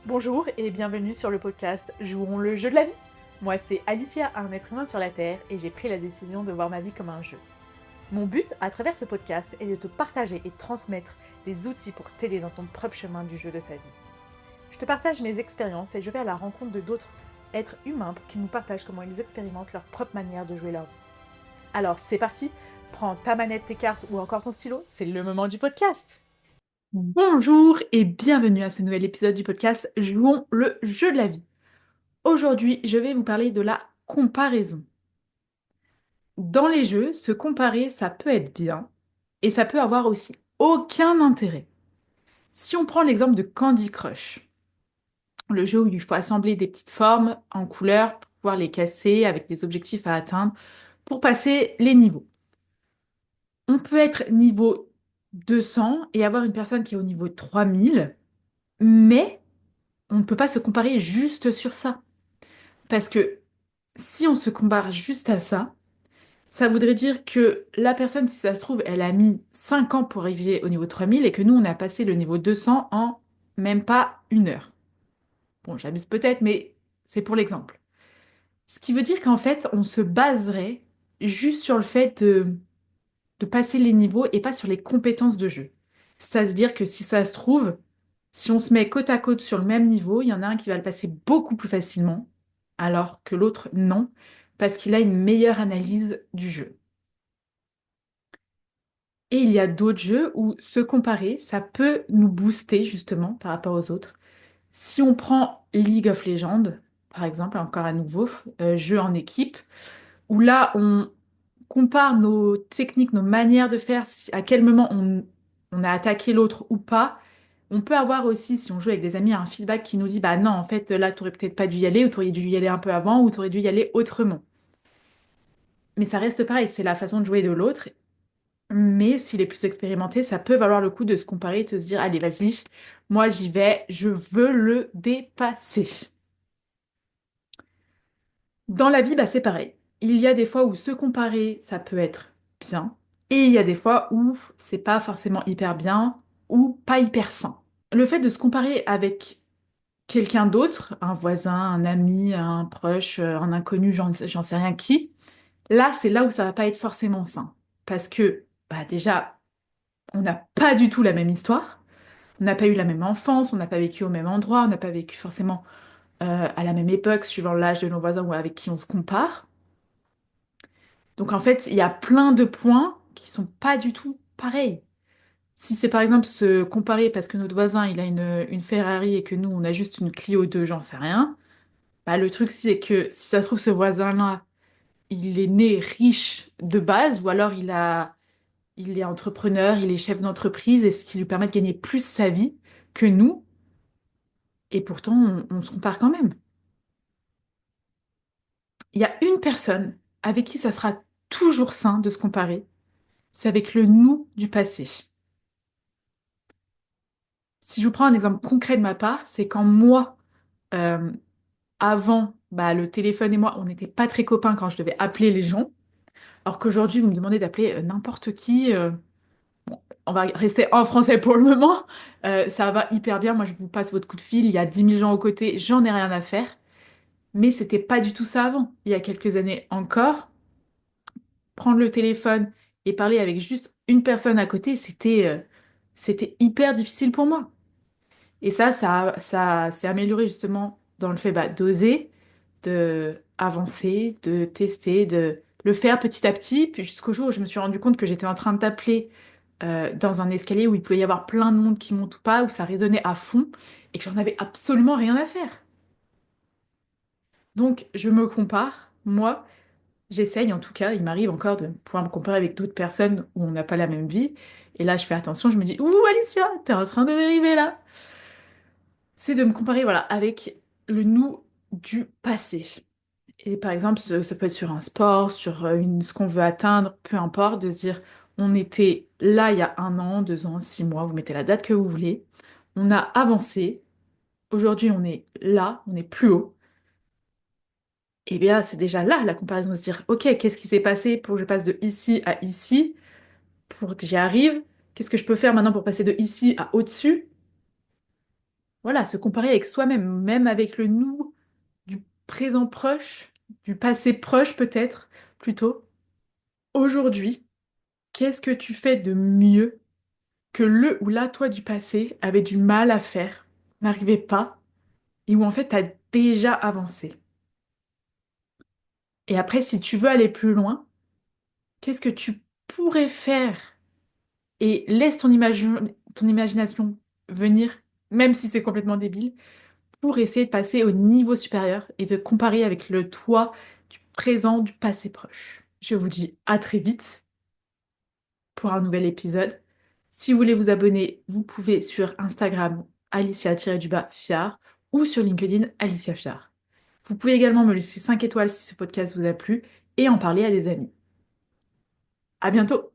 Bonjour et bienvenue sur le podcast Jouons le jeu de la vie. Moi c'est Alicia, un être humain sur la Terre, et j'ai pris la décision de voir ma vie comme un jeu. Mon but à travers ce podcast est de te partager et transmettre des outils pour t'aider dans ton propre chemin du jeu de ta vie. Je te partage mes expériences et je vais à la rencontre de d'autres êtres humains pour qu'ils nous partagent comment ils expérimentent leur propre manière de jouer leur vie. Alors c'est parti, prends ta manette, tes cartes ou encore ton stylo, c'est le moment du podcast. Bonjour et bienvenue à ce nouvel épisode du podcast Jouons le jeu de la vie. Aujourd'hui, je vais vous parler de la comparaison. Dans les jeux, se comparer, ça peut être bien et ça peut avoir aussi aucun intérêt. Si on prend l'exemple de Candy Crush, le jeu où il faut assembler des petites formes en couleurs pour pouvoir les casser avec des objectifs à atteindre pour passer les niveaux. On peut être niveau 200 et avoir une personne qui est au niveau 3000, mais on ne peut pas se comparer juste sur ça. Parce que si on se compare juste à ça, ça voudrait dire que la personne, si ça se trouve, elle a mis 5 ans pour arriver au niveau 3000 et que nous, on a passé le niveau 200 en même pas 1 heure. Bon, j'abuse peut-être, mais c'est pour l'exemple. Ce qui veut dire qu'en fait, on se baserait juste sur le fait de passer les niveaux et pas sur les compétences de jeu. C'est-à-dire que si ça se trouve, si on se met côte à côte sur le même niveau, il y en a un qui va le passer beaucoup plus facilement, alors que l'autre non, parce qu'il a une meilleure analyse du jeu. Et il y a d'autres jeux où se comparer, ça peut nous booster justement par rapport aux autres. Si on prend League of Legends, par exemple, encore à nouveau, jeu en équipe, où là on compare nos techniques, nos manières de faire, à quel moment on a attaqué l'autre ou pas. On peut avoir aussi, si on joue avec des amis, un feedback qui nous dit, bah non, en fait, là, t'aurais peut-être pas dû y aller, ou t'aurais dû y aller un peu avant, ou t'aurais dû y aller autrement. Mais ça reste pareil, c'est la façon de jouer de l'autre. Mais s'il est plus expérimenté, ça peut valoir le coup de se comparer et de se dire, allez, vas-y, moi j'y vais, je veux le dépasser. Dans la vie, bah, c'est pareil. Il y a des fois où se comparer, ça peut être bien, et il y a des fois où c'est pas forcément hyper bien ou pas hyper sain. Le fait de se comparer avec quelqu'un d'autre, un voisin, un ami, un proche, un inconnu, j'en sais rien qui, là, c'est là où ça va pas être forcément sain. Parce que, bah, déjà, on n'a pas du tout la même histoire, on n'a pas eu la même enfance, on n'a pas vécu au même endroit, on n'a pas vécu forcément à la même époque, suivant l'âge de nos voisins ou avec qui on se compare. Donc en fait, il y a plein de points qui sont pas du tout pareils. Si c'est par exemple se comparer parce que notre voisin il a une Ferrari et que nous on a juste une Clio 2, j'en sais rien, bah le truc c'est que si ça se trouve ce voisin-là, il est né riche de base ou alors il est entrepreneur, il est chef d'entreprise et ce qui lui permet de gagner plus sa vie que nous et pourtant on se compare quand même. Il y a une personne avec qui ça sera toujours sain de se comparer, c'est avec le nous du passé. Si je vous prends un exemple concret de ma part, c'est quand moi, euh, avant, bah, le téléphone et moi, on n'était pas très copains quand je devais appeler les gens, alors qu'aujourd'hui, vous me demandez d'appeler n'importe qui. On va rester en français pour le moment. Ça va hyper bien. Moi, je vous passe votre coup de fil. Il y a 10 000 gens aux côtés. J'en ai rien à faire. Mais c'était pas du tout ça avant. Il y a quelques années encore, prendre le téléphone et parler avec juste une personne à côté, c'était hyper difficile pour moi. Et ça s'est amélioré justement dans le fait bah, d'oser, de avancer, de tester, de le faire petit à petit, puis jusqu'au jour où je me suis rendu compte que j'étais en train de t'appeler dans un escalier où il pouvait y avoir plein de monde qui monte ou pas, où ça résonnait à fond, et que j'en avais absolument rien à faire. Donc je me compare, moi, j'essaye en tout cas, il m'arrive encore de pouvoir me comparer avec d'autres personnes où on n'a pas la même vie, et là je fais attention, je me dis, ouh Alicia, t'es en train de dériver là. C'est de me comparer voilà, avec le nous du passé. Et par exemple, ça peut être sur un sport, sur ce qu'on veut atteindre, peu importe, de se dire, on était là il y a 1 an, 2 ans, 6 mois, vous mettez la date que vous voulez, on a avancé, aujourd'hui on est là, on est plus haut. Et bien c'est déjà là la comparaison, de se dire, ok, qu'est-ce qui s'est passé pour que je passe de ici à ici, pour que j'y arrive? Qu'est-ce que je peux faire maintenant pour passer de ici à au-dessus? voilà, se comparer avec soi-même, même avec le nous du présent proche, du passé proche peut-être, plutôt. Aujourd'hui, qu'est-ce que tu fais de mieux que le ou la toi du passé avait du mal à faire, n'arrivait pas, et où en fait t'as déjà avancé. Et après, si tu veux aller plus loin, qu'est-ce que tu pourrais faire et laisse ton imagination venir, même si c'est complètement débile, pour essayer de passer au niveau supérieur et de comparer avec le toi du présent, du passé proche. Je vous dis à très vite pour un nouvel épisode. Si vous voulez vous abonner, vous pouvez sur Instagram Alicia-Fiar ou sur LinkedIn Alicia Fiar. Vous pouvez également me laisser 5 étoiles si ce podcast vous a plu et en parler à des amis. À bientôt!